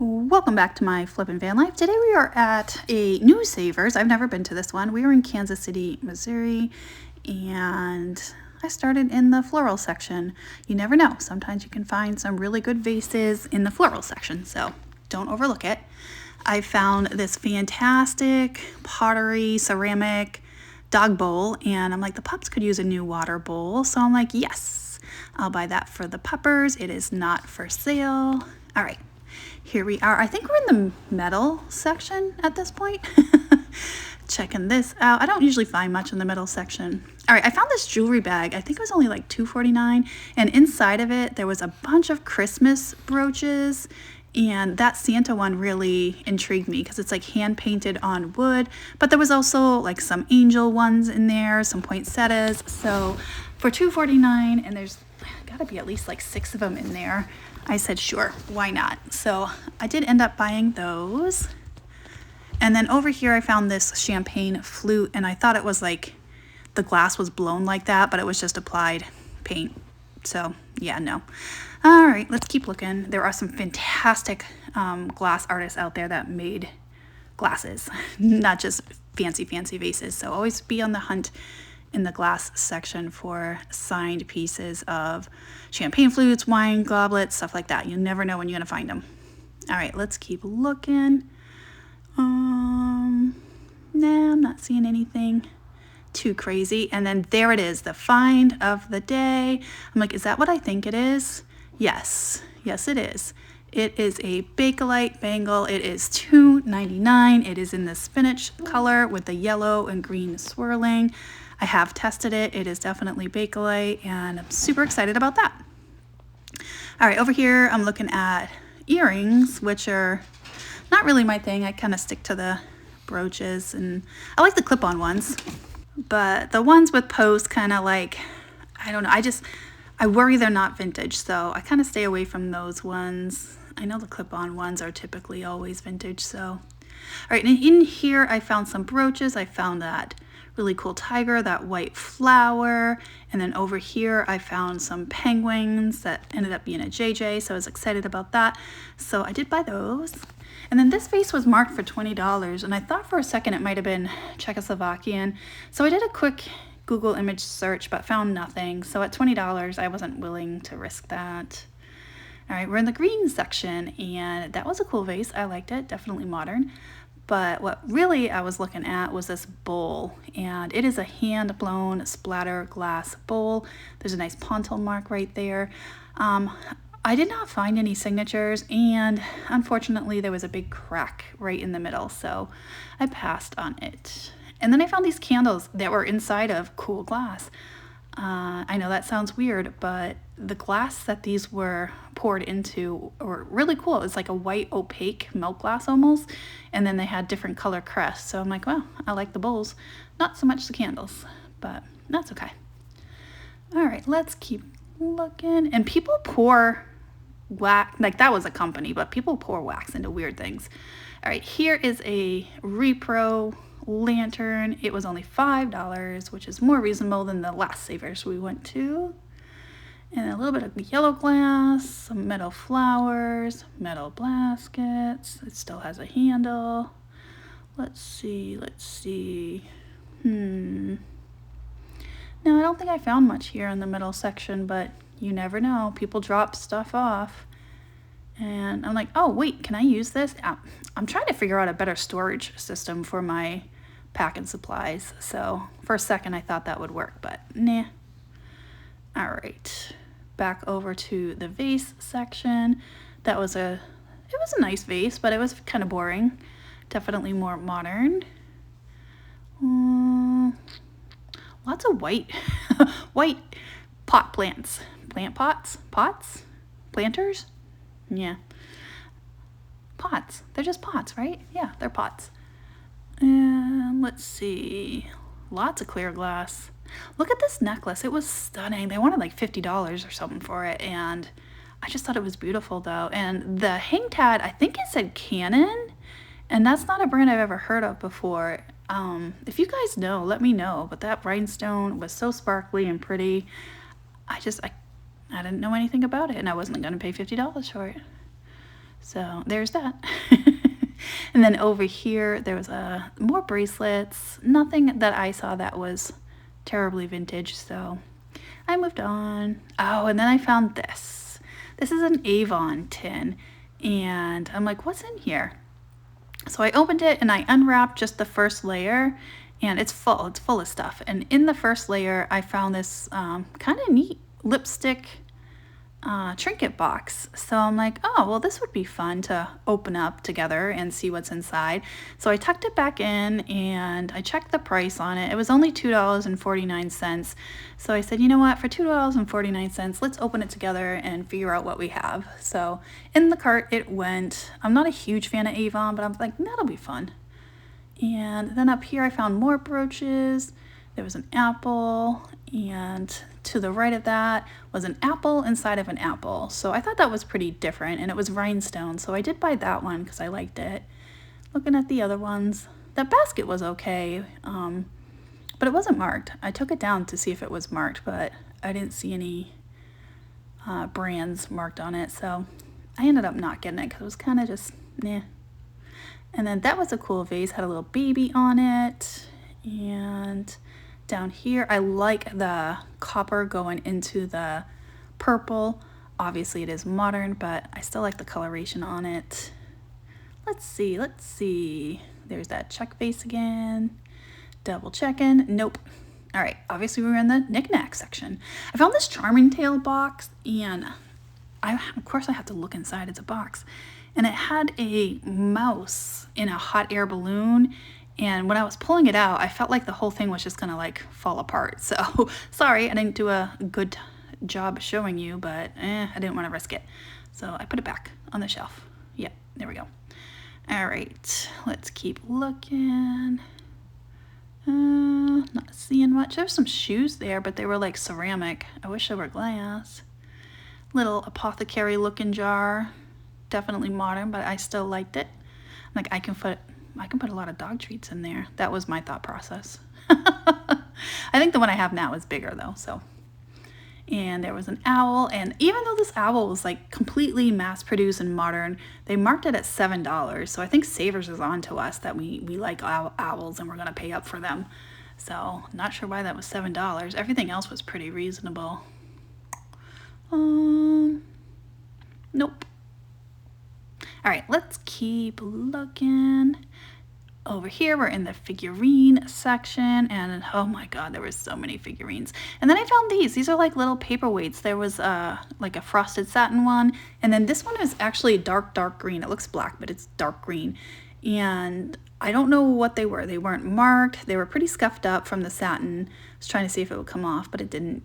Welcome back to my flippin' van life. Today we are at a New Savers. I've never been to this one. We were in Kansas City, Missouri, and I started in the floral section. You never know. Sometimes you can find some really good vases in the floral section, so don't overlook it. I found this fantastic pottery ceramic dog bowl, and I'm like, the pups could use a new water bowl, so I'm like, yes, I'll buy that for the puppers. It is not for sale. All right. Here we are. I think we're in the metal section at this point. Checking this out. I don't usually find much in the metal section. All right, I found this jewelry bag. I think it was only like $2.49, and inside of it there was a bunch of Christmas brooches, and that Santa one really intrigued me because it's like hand painted on wood, but there was also like some angel ones in there, some poinsettias. So for $2.49, and there's got to be at least like 6 of them in there, I said, sure, why not? So I did end up buying those. And then over here I found this champagne flute, and I thought it was like the glass was blown like that, but it was just applied paint. So yeah, no. All right, let's keep looking. There are some fantastic glass artists out there that made glasses, not just fancy vases. So always be on the hunt in the glass section for signed pieces of champagne flutes, wine goblets, stuff like that. You never know when you're gonna find them. All right, let's keep looking. Nah, I'm not seeing anything too crazy. And then there it is, the find of the day. I'm like, is that what I think it is? Yes, it is. It is a Bakelite bangle. It is $2.99. It is in the spinach color with the yellow and green swirling. I have tested it. It is definitely Bakelite, and I'm super excited about that. All right, over here I'm looking at earrings, which are not really my thing. I kind of stick to the brooches, and I like the clip-on ones, but the ones with posts kind of like, I don't know, I worry they're not vintage, so I kind of stay away from those ones. I know the clip-on ones are typically always vintage, so. All right, and in here I found some brooches. I found that really cool tiger, that white flower, and then over here I found some penguins that ended up being a JJ, so I was excited about that. So I did buy those. And then this vase was marked for $20, and I thought for a second it might have been Czechoslovakian. So I did a quick Google image search, but found nothing. So at $20, I wasn't willing to risk that. All right, we're in the green section, and that was a cool vase. I liked it, definitely modern. But what really I was looking at was this bowl, and it is a hand-blown splatter glass bowl. There's a nice pontil mark right there. I did not find any signatures, and unfortunately there was a big crack right in the middle, so I passed on it. And then I found these candles that were inside of cool glass. I know that sounds weird, but the glass that these were poured into were really cool. It's like a white opaque milk glass almost, and then they had different color crests. So I'm like, well, I like the bowls, not so much the candles, but that's okay. All right, let's keep looking. And people pour wax, like that was a company, but people pour wax into weird things. All right, here is a repro lantern. It was only $5, which is more reasonable than the last Savers we went to. And a little bit of yellow glass, some metal flowers, metal baskets. It still has a handle. Let's see. No, I don't think I found much here in the middle section, but you never know. People drop stuff off. And I'm like, oh, wait, can I use this? I'm trying to figure out a better storage system for my packing supplies. So for a second, I thought that would work, but nah. All right, back over to the vase section. It was a nice vase, but it was kind of boring. Definitely more modern. Lots of white pot plants. Plant pots? Pots? Planters? Yeah. Pots. They're just pots, right? Yeah, they're pots. And let's see. Lots of clear glass. Look at this necklace. It was stunning. They wanted like $50 or something for it, and I just thought it was beautiful though. And the hang tag, I think it said Canon, and that's not a brand I've ever heard of before. If you guys know, let me know. But that rhinestone was so sparkly and pretty. I didn't know anything about it, and I wasn't going to pay $50 for it. So there's that. And then over here, there was more bracelets. Nothing that I saw that was terribly vintage, so I moved on. Oh, and then I found this. This is an Avon tin, and I'm like, what's in here? So I opened it and I unwrapped just the first layer, and it's full of stuff. And in the first layer, I found this kind of neat lipstick trinket box. So I'm like, oh, well, this would be fun to open up together and see what's inside. So I tucked it back in and I checked the price on it. It was only $2.49. So I said, you know what, for $2.49, let's open it together and figure out what we have. So in the cart it went. I'm not a huge fan of Avon, but I'm like, that'll be fun. And then up here I found more brooches. There was an apple, and to the right of that was an apple inside of an apple. So I thought that was pretty different, and it was rhinestone. So I did buy that one because I liked it. Looking at the other ones, that basket was okay, but it wasn't marked. I took it down to see if it was marked, but I didn't see any brands marked on it. So I ended up not getting it because it was kind of just, nah. And then that was a cool vase, had a little baby on it. And down here, I like the copper going into the purple. Obviously it is modern, but I still like the coloration on it. Let's see. There's that check vase again. Double checking. Nope. All right, obviously we were in the knick-knack section. I found this Charming Tale box, and of course I have to look inside. It's a box. And it had a mouse in a hot air balloon. And when I was pulling it out, I felt like the whole thing was just gonna like fall apart. So sorry, I didn't do a good job showing you, but I didn't want to risk it. So I put it back on the shelf. Yep, there we go. All right, let's keep looking. Not seeing much. There's some shoes there, but they were like ceramic. I wish they were glass. Little apothecary looking jar. Definitely modern, but I still liked it. Like I can put a lot of dog treats in there. That was my thought process. I think the one I have now is bigger though, so. And there was an owl, and even though this owl was like completely mass produced and modern, they marked it at $7. So I think Savers is on to us that we like owls and we're gonna pay up for them. So not sure why that was $7. Everything else was pretty reasonable. Nope. All right, let's keep looking. Over here, we're in the figurine section, and oh my god, there was so many figurines. And then I found these. These are like little paperweights. There was like a frosted satin one, and then this one is actually dark green. It looks black, but it's dark green. And I don't know what they were. They weren't marked. They were pretty scuffed up from the satin. I was trying to see if it would come off, but it didn't.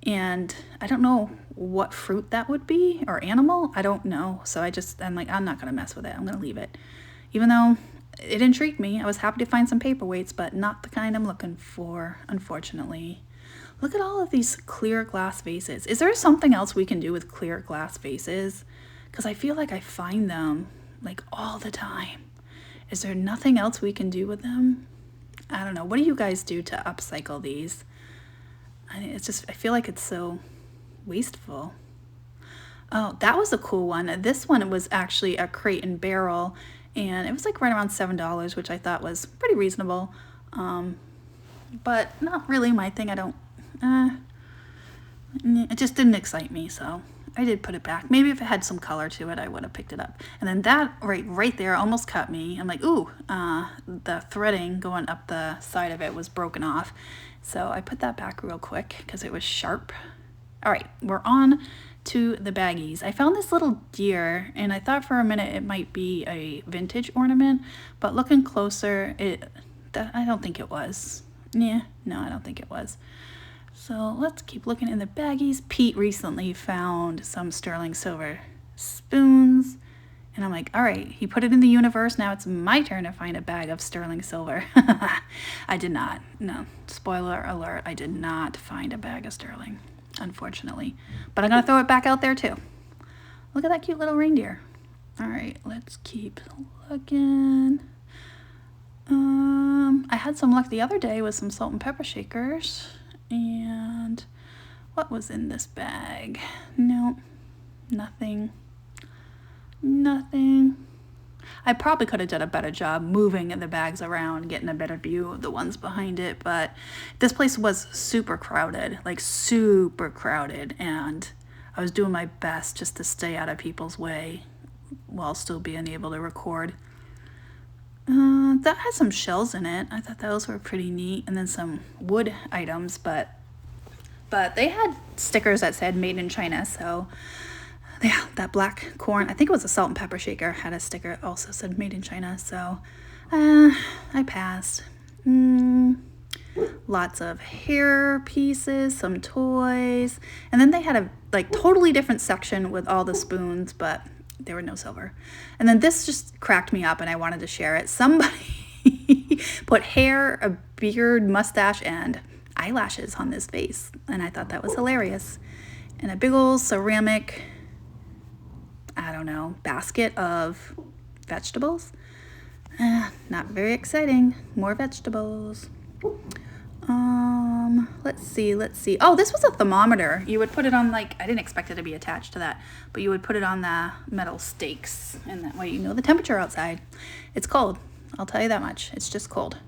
And I don't know what fruit that would be, or animal. I don't know. So I'm like, I'm not gonna mess with it. I'm gonna leave it. Even though it intrigued me. I was happy to find some paperweights, but not the kind I'm looking for, unfortunately. Look at all of these clear glass vases. Is there something else we can do with clear glass vases? Because I feel like I find them like all the time. Is there nothing else we can do with them? I don't know. What do you guys do to upcycle these? I feel like it's so wasteful. Oh, that was a cool one. This one was actually a crate and barrel, and it was like right around $7, which I thought was pretty reasonable. But not really my thing. It just didn't excite me, so I did put it back. Maybe if it had some color to it, I would have picked it up. And then that right there almost cut me. I'm like, ooh, the threading going up the side of it was broken off. So I put that back real quick because it was sharp. All right, we're on to the baggies. I found this little deer, and I thought for a minute it might be a vintage ornament, but looking closer, I don't think it was. Yeah, no, I don't think it was. So let's keep looking in the baggies. Pete recently found some sterling silver spoons, and I'm like, all right, he put it in the universe. Now it's my turn to find a bag of sterling silver. I did not. No, spoiler alert, I did not find a bag of sterling, unfortunately. But I'm gonna throw it back out there too. Look at that cute little reindeer. All right, let's keep looking. I had some luck the other day with some salt and pepper shakers. And what was in this bag? No, nothing. Nothing. I probably could have done a better job moving the bags around, getting a better view of the ones behind it, but this place was super crowded, like super crowded, and I was doing my best just to stay out of people's way while still being able to record. That had some shells in it. I thought those were pretty neat, and then some wood items, but they had stickers that said made in China, so yeah, that black corn, I think it was a salt and pepper shaker, had a sticker that also said made in China, so I passed. Lots of hair pieces, some toys, and then they had a like totally different section with all the spoons, but there were no silver. And then this just cracked me up and I wanted to share it. Somebody put hair, a beard, mustache, and eyelashes on this vase, and I thought that was hilarious. And a big old ceramic, I don't know, basket of vegetables. Not very exciting. More vegetables. Let's see. Oh, this was a thermometer. You would put it on, like, I didn't expect it to be attached to that, but you would put it on the metal stakes, and that way you know the temperature outside. It's cold. I'll tell you that much. It's just cold.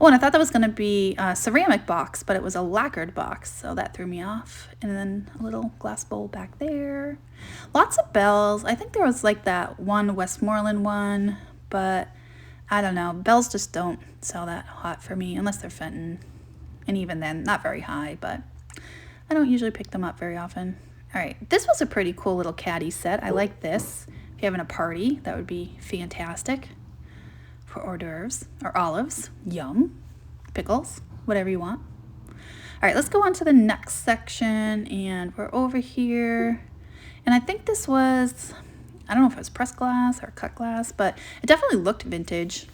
Oh, and I thought that was going to be a ceramic box, but it was a lacquered box, so that threw me off. And then a little glass bowl back there. Lots of bells. I think there was like that one Westmoreland one, but I don't know. Bells just don't sell that hot for me unless they're Fenton. And even then, not very high, but I don't usually pick them up very often. All right, this was a pretty cool little caddy set. I like this. If you're having a party, that would be fantastic. For hors d'oeuvres or olives, yum, pickles, whatever you want. All right, let's go on to the next section, and we're over here. And I think this was, I don't know if it was pressed glass or cut glass, but it definitely looked vintage.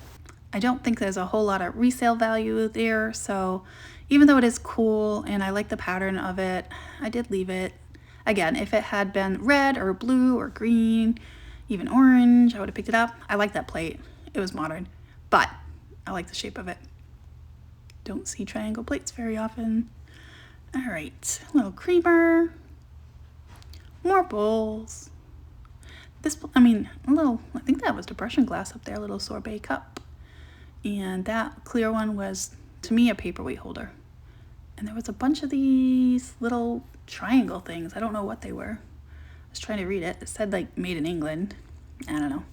I don't think there's a whole lot of resale value there, so even though it is cool and I like the pattern of it, I did leave it. Again, if it had been red or blue or green, even orange, I would have picked it up. I like that plate. It was modern, but I like the shape of it. Don't see triangle plates very often. All right, a little creamer, more bowls. This, I think that was depression glass up there, a little sorbet cup. And that clear one was, to me, a paperweight holder. And there was a bunch of these little triangle things. I don't know what they were. I was trying to read it. It said like made in England. I don't know.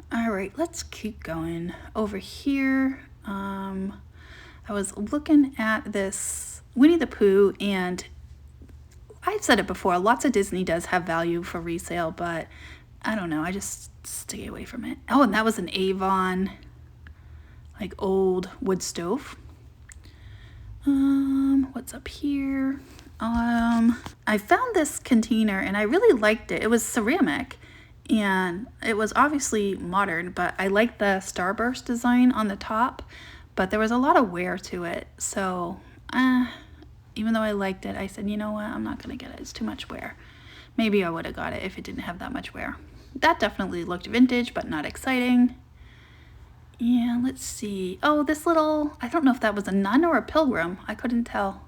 All right, let's keep going. Over here, I was looking at this Winnie the Pooh, and I've said it before, lots of Disney does have value for resale, but I don't know, I just stay away from it. Oh, and that was an Avon, like old wood stove. What's up here? I found this container and I really liked it. It was ceramic and it was obviously modern, but I liked the starburst design on the top, but there was a lot of wear to it. So, even though I liked it, I said, you know what, I'm not gonna get it, it's too much wear. Maybe I would have got it if it didn't have that much wear. That definitely looked vintage, but not exciting. Yeah, let's see. Oh, this little, I don't know if that was a nun or a pilgrim. I couldn't tell.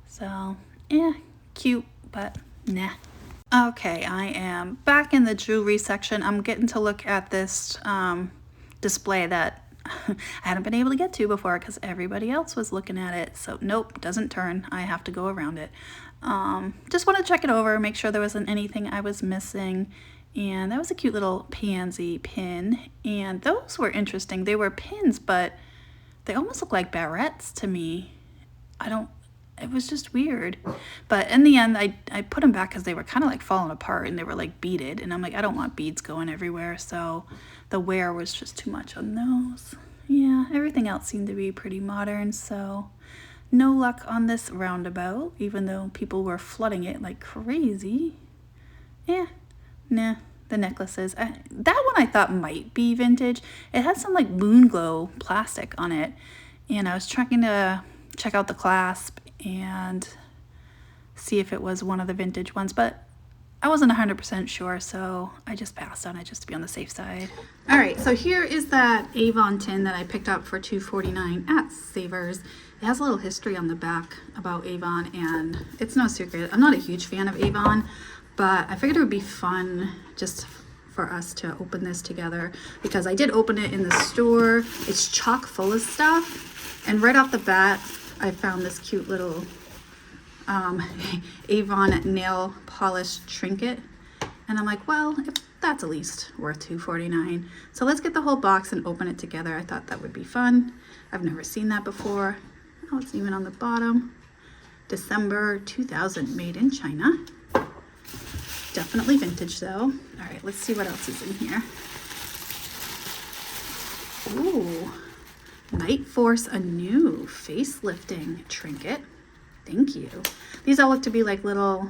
So, yeah, cute, but nah. Okay, I am back in the jewelry section. I'm getting to look at this display that I hadn't been able to get to before because everybody else was looking at it. So, nope, doesn't turn. I have to go around it. Just want to check it over, make sure there wasn't anything I was missing. And that was a cute little pansy pin, and those were interesting. They were pins, but they almost look like barrettes to me. It was just weird. But in the end, I put them back because they were kind of like falling apart and they were like beaded. And I'm like, I don't want beads going everywhere. So the wear was just too much on those. Yeah, everything else seemed to be pretty modern. So no luck on this roundabout, even though people were flooding it like crazy. Yeah. Nah, the necklaces. That one I thought might be vintage. It had some like moon glow plastic on it. And I was trying to check out the clasp and see if it was one of the vintage ones. But I wasn't 100% sure, so I just passed on it just to be on the safe side. All right, so here is that Avon tin that I picked up for $2.49 at Savers. It has a little history on the back about Avon, and it's no secret, I'm not a huge fan of Avon. But I figured it would be fun just for us to open this together, because I did open it in the store. It's chock full of stuff, and right off the bat I found this cute little Avon nail polish trinket, and I'm like, well, if that's at least worth $2.49, so let's get the whole box and open it together. I thought that would be fun. I've never seen that before. Oh, it's even on the bottom. December 2000, made in China. Definitely vintage though. All right, let's see what else is in here. Ooh, Night Force, a new facelifting trinket. Thank you. These all look to be like little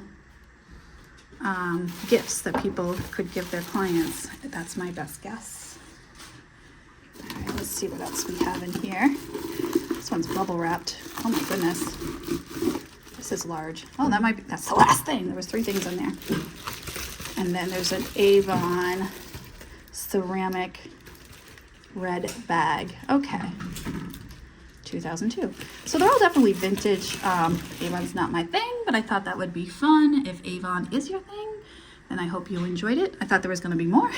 gifts that people could give their clients. That's my best guess. All right, let's see what else we have in here. This one's bubble wrapped. Oh my goodness. This is large. Oh, that's the last thing. There was 3 things in there. And then there's an Avon ceramic red bag. Okay. 2002. So they're all definitely vintage. Avon's not my thing, but I thought that would be fun. If Avon is your thing, then I hope you enjoyed it. I thought there was going to be more.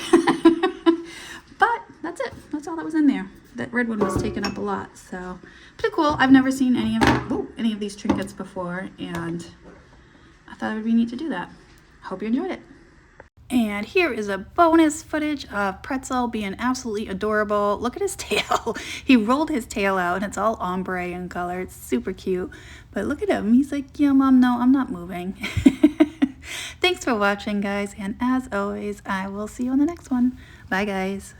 But that's it. That's all that was in there. That red one was taking up a lot. So pretty cool. I've never seen any of these trinkets before, and I thought it would be neat to do that. Hope you enjoyed it. And here is a bonus footage of Pretzel being absolutely adorable. Look at his tail. He rolled his tail out, and it's all ombre in color. It's super cute. But look at him. He's like, yeah, Mom, no, I'm not moving. Thanks for watching, guys. And as always, I will see you on the next one. Bye, guys.